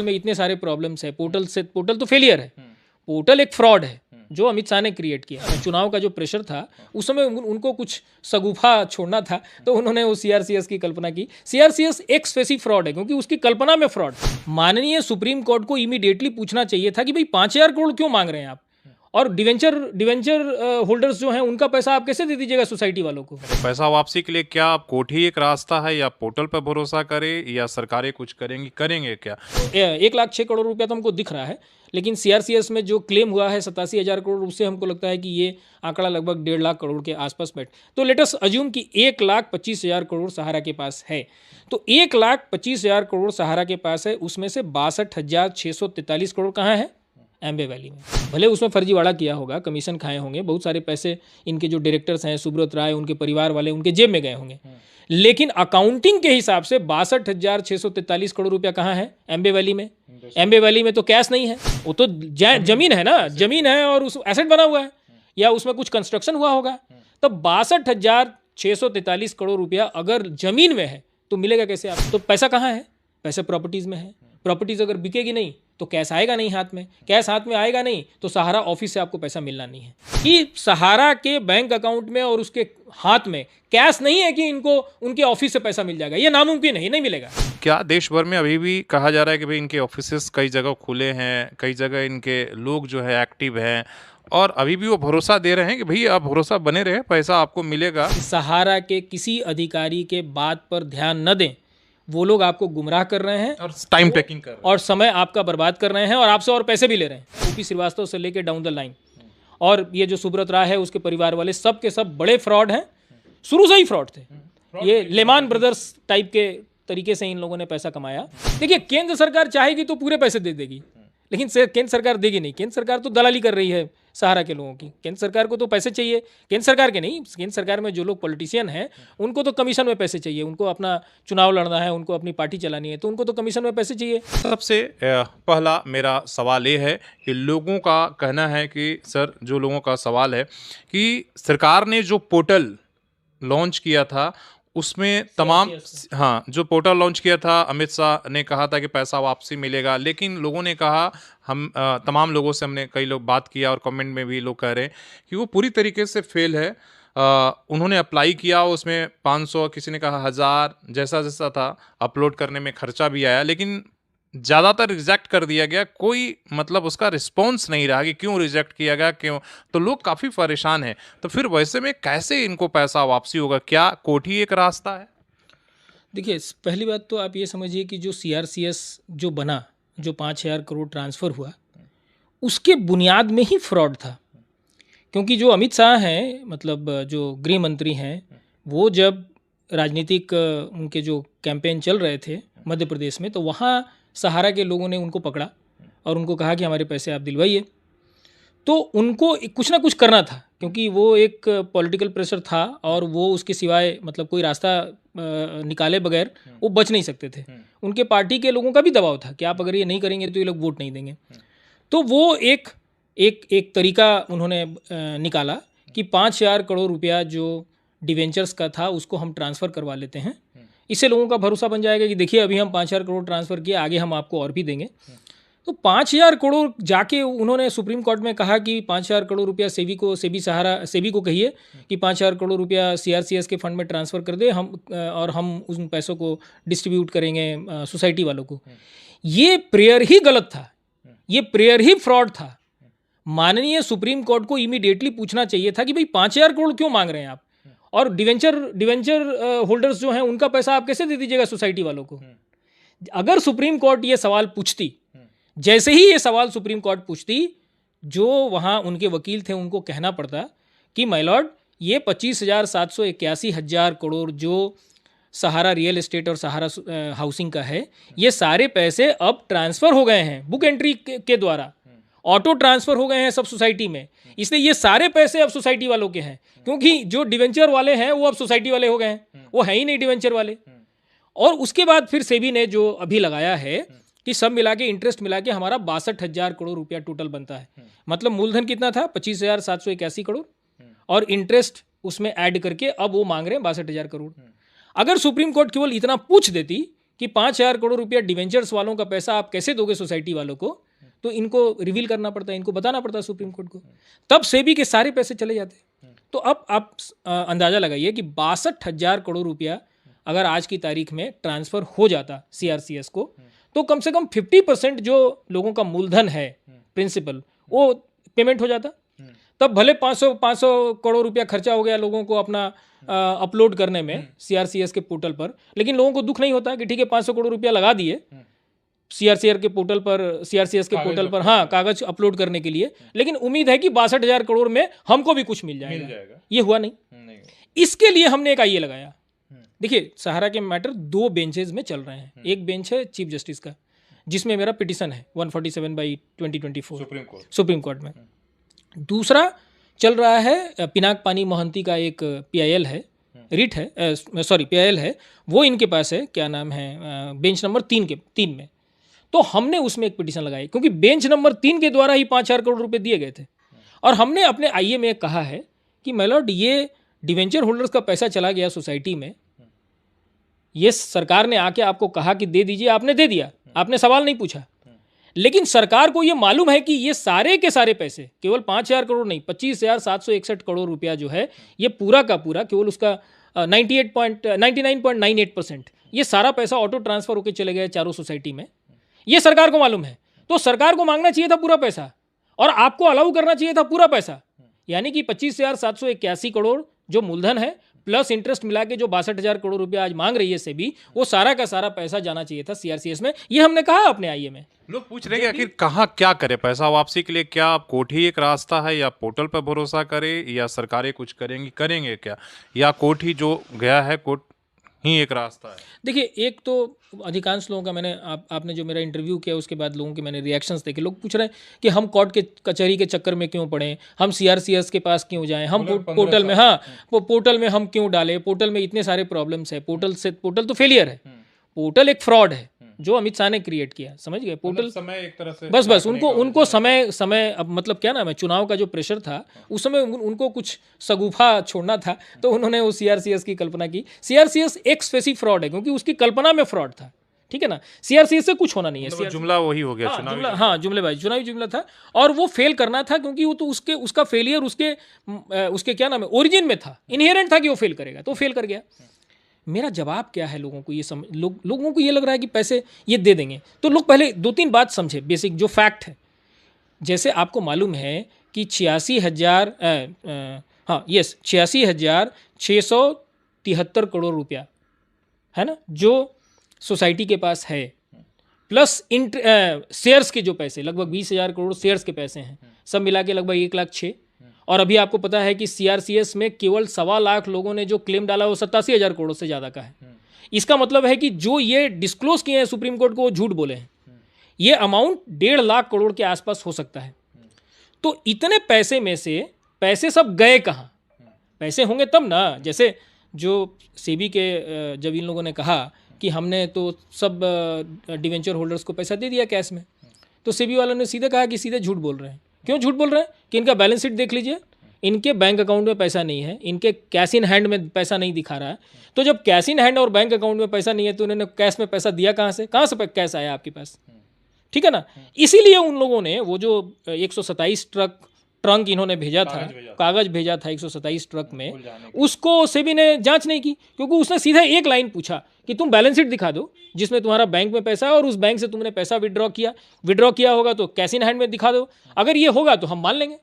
में इतने सारे प्रॉब्लम्स है, पोर्टल तो फेलियर है, पोर्टल एक फ्रॉड है जो अमित शाह ने क्रिएट किया। चुनाव का जो प्रेशर था उस समय उनको कुछ सगुफा छोड़ना था, तो उन्होंने वो सीआरसीएस की कल्पना की। सीआरसीएस एक स्पेसिफिक फ्रॉड है क्योंकि उसकी कल्पना में फ्रॉड। माननीय सुप्रीम कोर्ट को इमीडिएटली पूछना चाहिए था कि भाई 5,000 करोड़ क्यों मांग रहे हैं आप, और डिवेंचर होल्डर्स जो हैं उनका पैसा आप कैसे दे दीजिएगा सोसाइटी वालों को। पैसा वापसी के लिए क्या आप कोर्ट ही एक रास्ता है, या पोर्टल पर भरोसा करें, या सरकारें कुछ करेंगे क्या? 1,06 करोड़ रुपया तो हमको दिख रहा है, लेकिन सीआरसीएस में जो क्लेम हुआ है 87,000 करोड़, उससे हमको लगता है कि ये आंकड़ा लगभग 1.5 लाख करोड़ के आसपास बैठ। तो लेट अस अज्यूम कि 1,25,000 करोड़ सहारा के पास है, तो 1,25,000 करोड़ सहारा के पास है, उसमें से 62,643 करोड़ कहाँ है? एम्बे वैली में। भले उसमें फर्जीवाड़ा किया होगा, कमीशन खाए होंगे, बहुत सारे पैसे इनके जो डायरेक्टर्स हैं सुब्रत राय, उनके परिवार वाले, उनके जेब में गए होंगे, लेकिन अकाउंटिंग के हिसाब से 62,643 करोड़ रुपया कहाँ है? एम्बे वैली में। एम्बे वैली में तो कैश नहीं है, वो तो जमीन है ना, जमीन है और उस एसेट बना हुआ है, या उसमें कुछ कंस्ट्रक्शन हुआ होगा। तब 62,643 करोड़ रुपया अगर जमीन में है तो मिलेगा कैसे आप? तो पैसा कहाँ है? पैसा प्रॉपर्टीज़ में है। प्रॉपर्टीज़ अगर बिकेगी नहीं तो कैश आएगा नहीं हाथ में, कैश हाथ में आएगा नहीं तो सहारा ऑफिस से आपको पैसा मिलना नहीं है। कि सहारा के बैंक अकाउंट में और उसके हाथ में कैश नहीं है कि इनको उनके ऑफिस से पैसा मिल जाएगा, ये नामुमकिन है, नहीं मिलेगा। क्या देश भर में अभी भी कहा जा रहा है कि भाई इनके ऑफिसेस कई जगह खुले हैं, कई जगह इनके लोग जो है एक्टिव हैं, और अभी भी वो भरोसा दे रहे हैं कि भाई आप भरोसा बने रहे, पैसा आपको मिलेगा? सहारा के किसी अधिकारी के बात पर ध्यान न दें, वो लोग आपको गुमराह कर रहे हैं और टाइम टेकिंग कर रहे हैं और समय आपका बर्बाद कर रहे हैं, और आपसे और पैसे भी ले रहे हैं। ओपी श्रीवास्तव से लेके डाउन द लाइन, और ये जो सुब्रत राय है उसके परिवार वाले, सब के सब बड़े फ्रॉड हैं, शुरू से ही फ्रॉड थे। ये लेमान ब्रदर्स टाइप के तरीके से इन लोगों ने पैसा कमाया। देखिए, केंद्र सरकार चाहेगी तो पूरे पैसे दे देगी, लेकिन केंद्र सरकार देगी नहीं। केंद्र सरकार तो दलाली कर रही है सहारा के लोगों की। केंद्र सरकार को तो पैसे चाहिए, केंद्र सरकार के नहीं, केंद्र सरकार में जो लोग पॉलिटिशियन हैं उनको तो कमीशन में पैसे चाहिए, उनको अपना चुनाव लड़ना है, उनको अपनी पार्टी चलानी है, तो उनको तो कमीशन में पैसे चाहिए। सबसे पहला मेरा सवाल ये है कि लोगों का कहना है कि सर, जो लोगों का सवाल है कि सरकार ने जो पोर्टल लॉन्च किया था उसमें तमाम, हाँ, जो पोर्टल लॉन्च किया था, अमित शाह ने कहा था कि पैसा वापसी मिलेगा, लेकिन लोगों ने कहा, हम तमाम लोगों से हमने कई लोग बात किया और कमेंट में भी लोग कह रहे हैं कि वो पूरी तरीके से फेल है। उन्होंने अप्लाई किया, उसमें 500, किसी ने कहा 1,000, जैसा जैसा था, अपलोड करने में खर्चा भी आया, लेकिन ज़्यादातर रिजेक्ट कर दिया गया। कोई मतलब उसका रिस्पॉन्स नहीं रहा कि क्यों रिजेक्ट किया गया, क्यों, तो लोग काफ़ी परेशान हैं। तो फिर वैसे में कैसे इनको पैसा वापसी होगा? क्या कोर्ट ही एक रास्ता है? देखिए, पहली बात तो आप ये समझिए कि जो सीआरसीएस जो बना, जो 5,000 करोड़ ट्रांसफ़र हुआ, उसके बुनियाद में ही फ्रॉड था। क्योंकि जो अमित शाह हैं, मतलब जो गृह मंत्री हैं, वो जब राजनीतिक उनके जो कैंपेन चल रहे थे मध्य प्रदेश में, तो वहाँ सहारा के लोगों ने उनको पकड़ा और उनको कहा कि हमारे पैसे आप दिलवाइए। तो उनको कुछ ना कुछ करना था, क्योंकि वो एक पॉलिटिकल प्रेशर था और वो उसके सिवाय मतलब कोई रास्ता निकाले बगैर वो बच नहीं सकते थे। उनके पार्टी के लोगों का भी दबाव था कि आप अगर ये नहीं करेंगे तो ये लोग वोट नहीं देंगे। तो वो एक तरीका उन्होंने निकाला कि 5,000 करोड़ रुपया जो डिवेंचर्स का था उसको हम ट्रांसफ़र करवा लेते हैं। इससे लोगों का भरोसा बन जाएगा कि देखिए अभी हम 5,000 करोड़ ट्रांसफ़र किए, आगे हम आपको और भी देंगे। तो 5,000 करोड़ जाके उन्होंने सुप्रीम कोर्ट में कहा कि 5,000 करोड़ रुपया सेबी को कहिए कि 5,000 करोड़ रुपया सीआरसीएस के फंड में ट्रांसफ़र कर दे, हम उन पैसों को डिस्ट्रीब्यूट करेंगे सोसाइटी वालों को। ये प्रेयर ही गलत था, ये प्रेयर ही फ्रॉड था। माननीय सुप्रीम कोर्ट को इमीडिएटली पूछना चाहिए था कि भाई 5,000 करोड़ क्यों मांग रहे हैं आप, और डिवेंचर होल्डर्स जो हैं उनका पैसा आप कैसे दे दीजिएगा सोसाइटी वालों को। अगर सुप्रीम कोर्ट ये सवाल पूछती, जैसे ही ये सवाल सुप्रीम कोर्ट पूछती, जो वहाँ उनके वकील थे उनको कहना पड़ता कि माय लॉर्ड, ये 25,781 करोड़ जो सहारा रियल एस्टेट और सहारा हाउसिंग का है, ये सारे पैसे अब ट्रांसफ़र हो गए हैं बुक एंट्री के द्वारा, ऑटो ट्रांसफ़र हो गए हैं सब सोसाइटी में, इसलिए ये सारे पैसे अब सोसाइटी वालों के हैं, क्योंकि जो डिवेंचर वाले हैं वो अब सोसाइटी वाले हो गए हैं, वो है ही नहीं डिवेंचर वाले। और उसके बाद फिर सेबी ने जो अभी लगाया है कि सब मिला के, इंटरेस्ट मिला के हमारा 62,000 करोड़ रुपया टोटल बनता है। मतलब मूलधन कितना था? 25,781 करोड़, और इंटरेस्ट उसमें ऐड करके अब वो मांग रहे हैं 62,000 करोड़। अगर सुप्रीम कोर्ट केवल इतना पूछ देती कि 5,000 करोड़ रुपया डिवेंचर्स वालों का पैसा आप कैसे दोगे सोसाइटी वालों को, तो इनको रिवील करना पड़ता है, इनको बताना पड़ता है सुप्रीम कोर्ट को, तब सेबी के सारे पैसे चले जाते। तो अब आप अंदाजा लगाइए कि 62,000 करोड़ रुपया अगर आज की तारीख में ट्रांसफर हो जाता सीआरसीएस को, तो कम से कम 50% जो लोगों का मूलधन है प्रिंसिपल, वो पेमेंट हो जाता। तब भले 500 करोड़ रुपया खर्चा हो गया लोगों को अपना अपलोड करने में सीआरसीएस के पोर्टल पर, लेकिन लोगों को दुख नहीं होता कि ठीक है 500 करोड़ रुपया लगा दिए सीआरसीआर के पोर्टल पर, सीआरसीएस के पोर्टल पर, हाँ, कागज अपलोड करने के लिए, लेकिन उम्मीद है कि 62,000 करोड़ में हमको भी कुछ मिल जाएगा। ये हुआ नहीं। इसके लिए हमने एक आईए लगाया। देखिए, सहारा के मैटर 2 बेंचेज में चल रहे हैं। एक बेंच है चीफ जस्टिस का, जिसमें मेरा पिटिशन है 147/2024 सुप्रीम कोर्ट में। दूसरा चल रहा है पिनाक पानी मोहंती का एक पीआईएल है, रिट है, सॉरी पीआईएल है, वो इनके पास है, क्या नाम है, बेंच नंबर 3 में। तो हमने उसमें एक पिटीशन लगाई, क्योंकि बेंच नंबर 3 के द्वारा ही 5,000 करोड़ रुपए दिए गए थे। और हमने अपने आईए में कहा है कि माय लॉर्ड, ये डिवेंचर होल्डर्स का पैसा चला गया सोसाइटी में, ये सरकार ने आके आपको कहा कि दे दीजिए, आपने दे दिया, आपने सवाल नहीं पूछा। लेकिन सरकार को ये मालूम है कि ये सारे के सारे पैसे, केवल 5,000 करोड़ नहीं, 25,761 करोड़ रुपया जो है, ये पूरा का पूरा केवल उसका 99.98% ये सारा पैसा ऑटो ट्रांसफर होकर चले गए चारों सोसाइटी में। ये सरकार को मालूम है, तो सरकार को मांगना चाहिए था पूरा पैसा, और आपको अलाउ करना चाहिए था पूरा पैसा। यानी कि 25,781 करोड़ जो मूलधन है प्लस इंटरेस्ट मिला के जो 62,000 करोड़ रुपया आज मांग रही है सेबी, वो सारा का सारा पैसा जाना चाहिए था सीआरसीएस में। ये हमने कहा अपने आईए में। लोग पूछ रहे हैं कि आखिर कहाँ क्या करे पैसा वापसी के लिए, क्या कोर्ट ही एक रास्ता है, या पोर्टल पर भरोसा करे, या सरकारें कुछ करेंगे क्या, या कोर्ट ही जो गया है कोर्ट ही एक रास्ता है? देखिए, एक तो अधिकांश लोगों का मैंने आपने जो मेरा इंटरव्यू किया उसके बाद लोगों के मैंने रिएक्शंस देखे। लोग पूछ रहे हैं कि हम कोर्ट के कचहरी के चक्कर में क्यों पड़े, हम सीआरसीएस के पास क्यों जाएं, हम पोर्टल में, हाँ, पोर्टल में हम क्यों डालें, पोर्टल में इतने सारे प्रॉब्लम्स है, पोर्टल तो फेलियर है, पोर्टल एक फ्रॉड है जो अमित शाह ने क्रिएट किया, समझ गए। पोर्टल समय एक तरह से बस उनको समय अब मतलब क्या नाम है, चुनाव का जो प्रेशर था उस समय उनको कुछ सगुफा छोड़ना था, तो उन्होंने वो सीआरसीएस की कल्पना की। सीआरसीएस एक स्पेसिफिक फ्रॉड है, क्योंकि उसकी कल्पना में फ्रॉड था, ठीक है ना। सीआरसीएस से कुछ होना नहीं है, जुमला वही हो गया, चुनावी जुमला था, और वो फेल करना था, क्योंकि वो तो उसका फेलियर उसके क्या नाम है, ओरिजिन में था, इनहेरेंट था कि वो फेल करेगा, तो फेल कर गया। मेरा जवाब क्या है, लोगों को ये लोगों को ये लग रहा है कि पैसे ये दे देंगे, तो लोग पहले 2-3 बात समझे, बेसिक जो फैक्ट है। जैसे आपको मालूम है कि 86,673 करोड़ रुपया है ना, जो सोसाइटी के पास है, प्लस शेयर्स के जो पैसे लगभग 20,000 करोड़ शेयर्स के पैसे हैं, सब मिला के लगभग 1,06,000। और अभी आपको पता है कि सीआरसीएस में केवल 1.25 लाख लोगों ने जो क्लेम डाला वो 87,000 करोड़ से ज़्यादा का है। इसका मतलब है कि जो ये डिस्क्लोज किए हैं सुप्रीम कोर्ट को, वो झूठ बोले हैं। ये अमाउंट 1.5 लाख करोड़ के आसपास हो सकता है। तो इतने पैसे में से पैसे सब गए कहाँ? पैसे होंगे तब ना, जैसे जो सेबी के जब इन लोगों ने कहा कि हमने तो सब डिवेंचर होल्डर्स को पैसा दे दिया कैश में, तो सेबी वालों ने सीधे कहा कि सीधे झूठ बोल रहे हैं। क्यों झूठ बोल रहे हैं? कि इनका बैलेंस शीट देख लीजिए, इनके बैंक अकाउंट में पैसा नहीं है, इनके कैश इन हैंड में पैसा नहीं दिखा रहा है। तो जब कैश इन हैंड और बैंक अकाउंट में पैसा नहीं है, तो उन्होंने कैश में पैसा दिया कहाँ से कैश आया आपके पास, ठीक है ना। इसीलिए उन लोगों ने वो जो 127 ट्रंक इन्होंने भेजा था, कागज भेजा था 127 ट्रक में, उसको सेबी ने जांच नहीं की, क्योंकि उसने सीधे एक लाइन पूछा कि तुम बैलेंस शीट दिखा दो जिसमें तुम्हारा बैंक में पैसा है और उस बैंक से तुमने पैसा विड्रॉ किया होगा तो कैश इन हैंड में दिखा दो। अगर ये होगा तो हम मान लेंगे,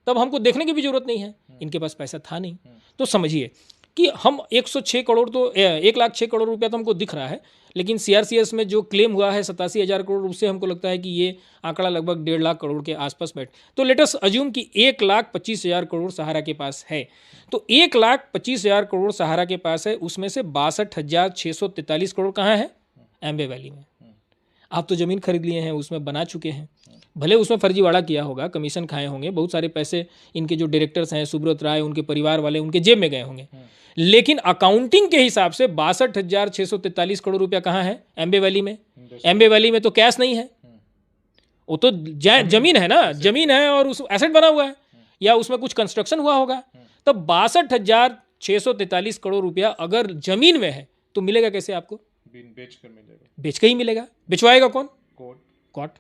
तब हमको देखने की भी जरूरत नहीं है। इनके पास पैसा था नहीं। तो समझिए कि हम 106 करोड़ तो 1,06,000 करोड़ रुपया तो हमको दिख रहा है, लेकिन सीआरसीएस में जो क्लेम हुआ है 87,000 करोड़, उससे हमको लगता है कि ये आंकड़ा लगभग 1.5 लाख करोड़ के आसपास बैठ। तो लेट अस अज्यूम कि 1,25,000 करोड़ सहारा के पास है। तो 1,25,000 करोड़ सहारा के पास है, उसमें से 62,643 करोड़ कहाँ है? एम्बे वैली में। आप तो ज़मीन खरीद लिए हैं, उसमें बना चुके हैं, भले उसमें फर्जीवाड़ा किया होगा, कमीशन खाए होंगे, बहुत सारे पैसे इनके जो डायरेक्टर्स हैं सुब्रत राय, उनके परिवार वाले, उनके जेब में गए होंगे, लेकिन अकाउंटिंग के हिसाब से 62,643 करोड़ रुपया कहाँ है? एम्बे वैली में। एम्बे वैली में तो कैश नहीं है, वो तो जमीन है ना, जमीन है और उस एसेट बना हुआ है, या उसमें कुछ कंस्ट्रक्शन हुआ होगा। तब 62,643 करोड़ रुपया अगर जमीन में है तो मिलेगा कैसे आपको? बेच कर मिलेगा, बेच के ही मिलेगा। बिचवाएगा कौन? कोर्ट। कोर्ट।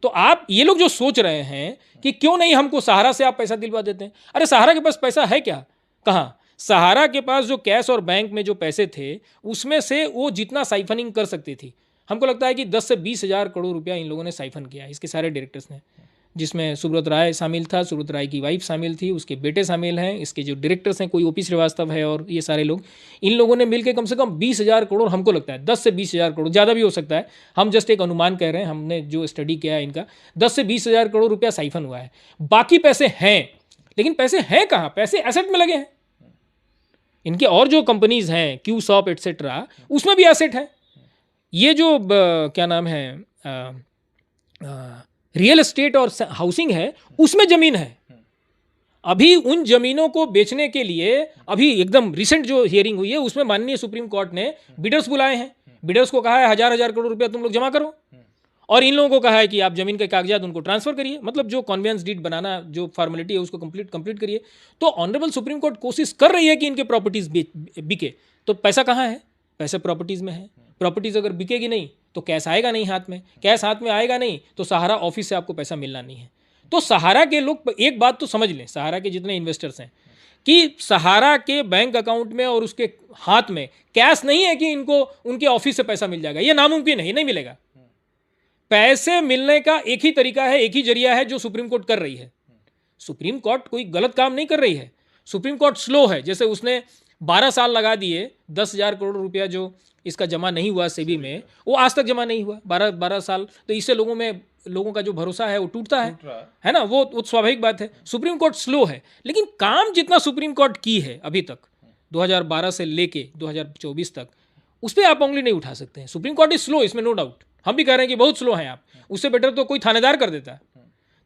तो आप ये लोग जो सोच रहे हैं कि क्यों नहीं हमको सहारा से आप पैसा दिलवा देते हैं, अरे सहारा के पास पैसा है क्या? कहाँ? सहारा के पास जो कैश और बैंक में जो पैसे थे उसमें से वो जितना साइफनिंग कर सकती थी, हमको लगता है कि 10 से 20 हज़ार करोड़ रुपया इन लोगों ने साइफन किया, इसके सारे डायरेक्टर्स ने, जिसमें सुब्रत राय शामिल था, सुब्रत राय की वाइफ शामिल थी, उसके बेटे शामिल हैं, इसके जो डायरेक्टर्स हैं कोई ओपी श्रीवास्तव है और ये सारे लोग, इन लोगों ने मिलकर कम से कम 20 हज़ार करोड़, हमको लगता है 10 से 20 हज़ार करोड़, ज़्यादा भी हो सकता है, हम जस्ट एक अनुमान कह रहे हैं, हमने जो स्टडी किया है इनका 10 से 20 हज़ार करोड़ रुपया साइफन हुआ है। बाकी पैसे हैं, लेकिन पैसे हैं कहाँ? पैसे एसेट में लगे हैं। इनके और जो कंपनीज हैं क्यू शॉप एट्सेट्रा, उसमें भी एसेट है। ये जो क्या नाम है रियल एस्टेट और हाउसिंग है, उसमें जमीन है। अभी उन जमीनों को बेचने के लिए अभी एकदम रिसेंट जो हियरिंग हुई है उसमें माननीय सुप्रीम कोर्ट ने बिडर्स बुलाए हैं। बिडर्स को कहा है 1000 करोड़ रुपया तुम लोग जमा करो, और इन लोगों को कहा है कि आप जमीन के कागजात उनको ट्रांसफर करिए, मतलब जो कन्वेंस डीड बनाना जो फॉर्मेलिटी है उसको कंप्लीट करिए। तो ऑनरेबल सुप्रीम कोर्ट कोशिश कर रही है कि इनके प्रॉपर्टीज बिके। तो पैसा कहाँ है? पैसा प्रॉपर्टीज में है। प्रॉपर्टीज अगर बिकेगी नहीं तो कैश आएगा नहीं हाथ में, कैश हाथ में आएगा नहीं तो सहारा ऑफिस से आपको पैसा मिलना नहीं है। तो सहारा के लोग एक बात तो समझ लें, सहारा के जितने इन्वेस्टर्स हैं, कि सहारा के बैंक अकाउंट में और उसके हाथ में कैश नहीं है कि इनको उनके ऑफिस से पैसा मिल जाएगा, ये नामुमकिन है, नहीं मिलेगा। पैसे मिलने का एक ही तरीका है, एक ही जरिया है जो सुप्रीम कोर्ट कर रही है। सुप्रीम कोर्ट कोई गलत काम नहीं कर रही है, सुप्रीम कोर्ट स्लो है। जैसे उसने 12 साल लगा दिए, 10,000 करोड़ रुपया जो इसका जमा नहीं हुआ सेबी में, वो आज तक जमा नहीं हुआ 12 साल। तो इससे लोगों का जो भरोसा है वो टूटता है ना, वो स्वाभाविक बात है। सुप्रीम कोर्ट स्लो है, लेकिन काम जितना सुप्रीम कोर्ट की है अभी तक 2012 से लेके 2024 तक, उस पर आप उंगली नहीं उठा सकते हैं। सुप्रीम कोर्ट इज स्लो, इसमें नो डाउट, हम भी कह रहे हैं कि बहुत स्लो हैं आप। उससे बेटर तो कोई थानेदार कर देता।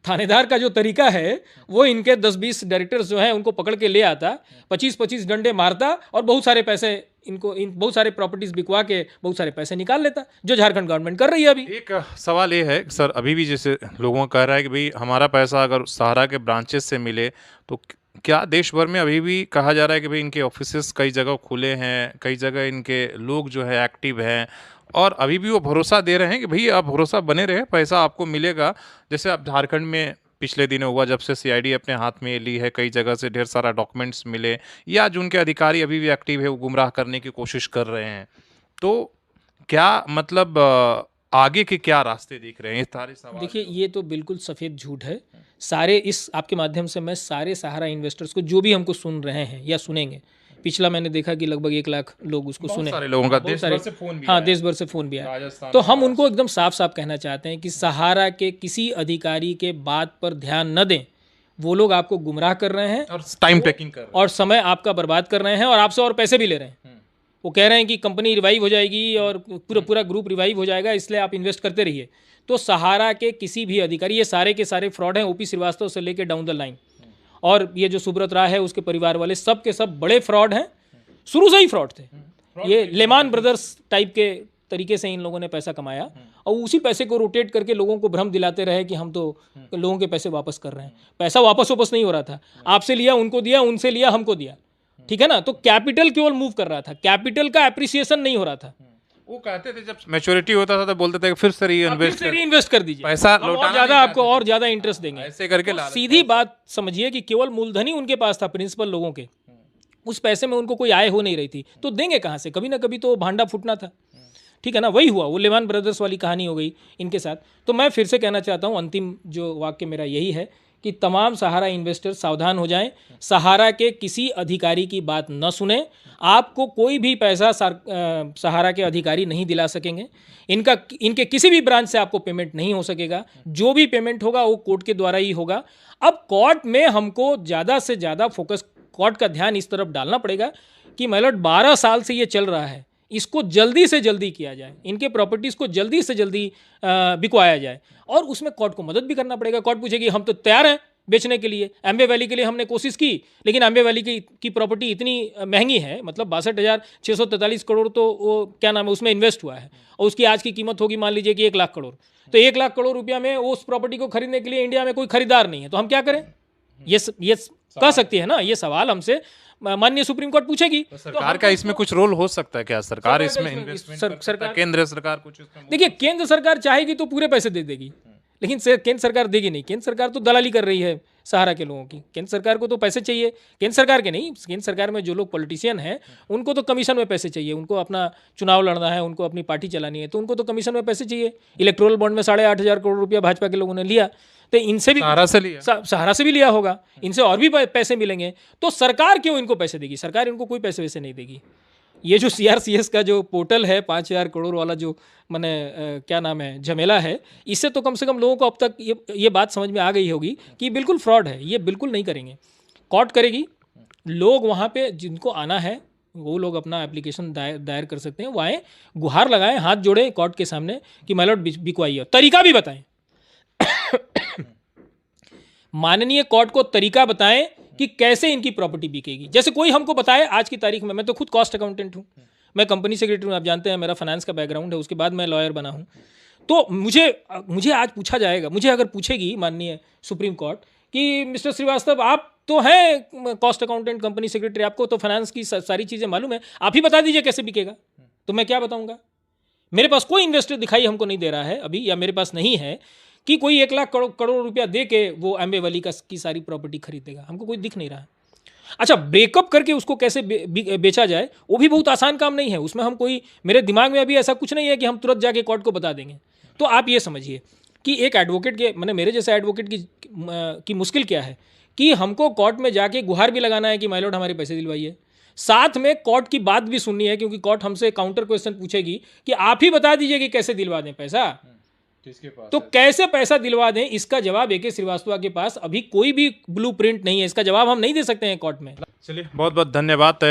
थानेदार का जो तरीका है वो इनके 10-20 डायरेक्टर्स जो हैं उनको पकड़ के ले आता, 25-25 डंडे मारता और बहुत सारे पैसे बहुत सारे प्रॉपर्टीज बिकवा के बहुत सारे पैसे निकाल लेता, जो झारखंड गवर्नमेंट कर रही है अभी। एक सवाल ये है सर, अभी भी जैसे लोगों का कह रहा है कि भाई हमारा पैसा अगर सहारा के ब्रांचेस से मिले तो क्या देश भर में अभी भी कहा जा रहा है कि भाई इनके ऑफिसेस कई जगह खुले हैं, कई जगह इनके लोग जो है एक्टिव हैं, और अभी भी वो भरोसा दे रहे हैं कि भाई आप भरोसा बने रहे, पैसा आपको मिलेगा। जैसे आप झारखंड में पिछले दिनों हुआ, जब से सीआईडी अपने हाथ में ली है, कई जगह से ढेर सारा डॉक्यूमेंट्स मिले, या जो उनके अधिकारी अभी भी एक्टिव है वो गुमराह करने की कोशिश कर रहे हैं। तो क्या मतलब आगे के क्या रास्ते दिख रहे हैं? ये सारे सवाल देखिए, ये तो बिल्कुल सफ़ेद झूठ है। सारे इस आपके माध्यम से मैं सारे सहारा इन्वेस्टर्स को जो भी हमको सुन रहे हैं या सुनेंगे, पिछला मैंने देखा कि लगभग 1 लाख लोग उसको सुने, सारे लोगों का बहुत देश सारे, भर से फोन भी हाँ आया। देश भर से फ़ोन भी आया। राजस्थान, तो हम उनको एकदम साफ साफ कहना चाहते हैं कि सहारा के किसी अधिकारी के बात पर ध्यान न दें। वो लोग आपको गुमराह कर रहे हैं और टाइम टेकिंग कर रहे हैं और समय आपका बर्बाद कर रहे हैं, और आपसे और पैसे भी ले रहे हैं। वो कह रहे हैं कि कंपनी रिवाइव हो जाएगी और पूरा ग्रुप रिवाइव हो जाएगा, इसलिए आप इन्वेस्ट करते रहिए। तो सहारा के किसी भी अधिकारी, ये सारे के सारे फ्रॉड हैं, ओपी श्रीवास्तव से लेके डाउन द लाइन, और ये जो सुब्रत राय है उसके परिवार वाले, सब के सब बड़े फ्रॉड हैं, शुरू से ही फ्रॉड थे। ये लेमान ब्रदर्स टाइप के तरीके से इन लोगों ने पैसा कमाया और उसी पैसे को रोटेट करके लोगों को भ्रम दिलाते रहे कि हम तो लोगों के पैसे वापस कर रहे हैं। पैसा वापस नहीं हो रहा था, आपसे लिया उनको दिया, उनसे लिया हमको दिया, ठीक है ना। तो कैपिटल केवल मूव कर रहा था, कैपिटल का एप्रिसिएशन नहीं हो रहा था। वो कहते थे जब मैच्योरिटी होता था तो बोलते थे कि फिर से रीइन्वेस्ट कर दीजिए, पैसा हम और ज़्यादा आपको और ज़्यादा इंटरेस्ट देंगे, ऐसे करके तो सीधी बात समझिए कि केवल मूलधन ही उनके पास था, प्रिंसिपल लोगों के, उस पैसे में उनको कोई आय हो नहीं रही थी, तो देंगे कहाँ से? कभी ना कभी तो भांडा फूटना था, ठीक है ना। वही हुआ, वो लेमान ब्रदर्स वाली कहानी हो गई इनके साथ। तो मैं फिर से कहना चाहता हूँ, अंतिम जो वाक्य मेरा यही है कि तमाम सहारा इन्वेस्टर सावधान हो जाएं, सहारा के किसी अधिकारी की बात न सुने। आपको कोई भी पैसा सहारा के अधिकारी नहीं दिला सकेंगे, इनके किसी भी ब्रांच से आपको पेमेंट नहीं हो सकेगा, जो भी पेमेंट होगा वो कोर्ट के द्वारा ही होगा। अब कोर्ट में हमको ज़्यादा से ज़्यादा फोकस, कोर्ट का ध्यान इस तरफ डालना पड़ेगा कि माइलॉर्ड 12 साल से ये चल रहा है, इसको जल्दी से जल्दी किया जाए, इनके प्रॉपर्टीज़ को जल्दी से जल्दी बिकवाया जाए, और उसमें कोर्ट को मदद भी करना पड़ेगा। कोर्ट पूछेगी हम तो तैयार हैं बेचने के लिए, एम्बे वैली के लिए हमने कोशिश की, लेकिन एम्बे वैली की प्रॉपर्टी इतनी महंगी है, मतलब 62,643 करोड़ तो वो क्या नाम है उसमें इन्वेस्ट हुआ है, और उसकी आज की कीमत होगी मान लीजिए कि 1 लाख करोड़। तो 1 लाख करोड़ रुपया में उस प्रॉपर्टी को खरीदने के लिए इंडिया में कोई खरीदार नहीं है, तो हम क्या करें? ये कह सकती है ना, ये सवाल हमसे माननीय सुप्रीम कोर्ट पूछेगी। सरकार का इसमें कुछ रोल हो सकता है क्या? सरकार इसमें इन्वेस्टमेंट कर सकता है, केंद्र सरकार कुछ इसमें? देखिए, केंद्र सरकार चाहेगी तो पूरे पैसे दे देगी, लेकिन केंद्र सरकार देगी नहीं। केंद्र सरकार तो दलाली कर रही है सहारा के लोगों की। केंद्र सरकार को तो पैसे चाहिए, केंद्र सरकार के नहीं, केंद्र सरकार में जो लोग पॉलिटिशियन हैं उनको तो कमीशन में पैसे चाहिए। उनको अपना चुनाव लड़ना है, उनको अपनी पार्टी चलानी है, तो उनको तो कमीशन में पैसे चाहिए। इलेक्टोरल बॉन्ड में 8,500 करोड़ रुपया भाजपा के लोगों ने लिया, तो इनसे भी सहारा से भी लिया होगा, इनसे और भी पैसे मिलेंगे। तो सरकार क्यों इनको पैसे देगी? सरकार इनको कोई पैसे वैसे नहीं देगी। ये जो CRCS का जो पोर्टल है 5,000 करोड़ वाला, जो मैंने क्या नाम है, झमेला है, इससे तो कम से कम लोगों को अब तक ये बात समझ में आ गई होगी कि बिल्कुल फ्रॉड है। ये बिल्कुल नहीं करेंगे, कोर्ट करेगी। लोग वहाँ पे जिनको आना है वो लोग अपना एप्लीकेशन दायर कर सकते हैं, वो आए, गुहार लगाएं, हाथ जोड़ें कोर्ट के सामने कि माय लॉर्ड बिकवाइए, तरीका भी बताएं। माननीय कोर्ट को तरीका बताएं कि कैसे इनकी प्रॉपर्टी बिकेगी। जैसे कोई हमको बताए आज की तारीख में, मैं तो खुद कॉस्ट अकाउंटेंट हूँ, मैं कंपनी सेक्रेटरी हूँ, आप जानते हैं मेरा फाइनेंस का बैकग्राउंड है, उसके बाद मैं लॉयर बना हूँ। तो मुझे आज पूछा जाएगा, मुझे अगर पूछेगी माननीय सुप्रीम कोर्ट कि मिस्टर श्रीवास्तव आप तो हैं कॉस्ट अकाउंटेंट, कंपनी सेक्रेटरी, आपको तो फाइनेंस की सारी चीज़ें मालूम है, आप ही बता दीजिए कैसे बिकेगा, तो मैं क्या बताऊँगा? मेरे पास कोई इन्वेस्टर दिखाई हमको नहीं दे रहा है अभी, या मेरे पास नहीं है कि कोई 1 लाख करोड़ रुपया दे के वो एम्बे वैली की सारी प्रॉपर्टी खरीदेगा, हमको कोई दिख नहीं रहा है। अच्छा, ब्रेकअप करके उसको कैसे बेचा जाए, वो भी बहुत आसान काम नहीं है। उसमें हम कोई, मेरे दिमाग में अभी ऐसा कुछ नहीं है कि हम तुरंत जाके कोर्ट को बता देंगे। तो आप ये समझिए कि एक एडवोकेट के, मैंने मेरे जैसे एडवोकेट की मुश्किल क्या है कि हमको कोर्ट में जाके गुहार भी लगाना है कि माय लॉर्ड हमारे पैसे दिलवाइए, साथ में कोर्ट की बात भी सुननी है, क्योंकि कोर्ट हमसे काउंटर क्वेश्चन पूछेगी कि आप ही बता दीजिए कि कैसे दिलवा दें पैसा। तो कैसे पैसा दिलवा दें, इसका जवाब AK श्रीवास्तव के पास अभी कोई भी ब्लूप्रिंट नहीं है, इसका जवाब हम नहीं दे सकते हैं कोर्ट में। चलिए, बहुत बहुत धन्यवाद।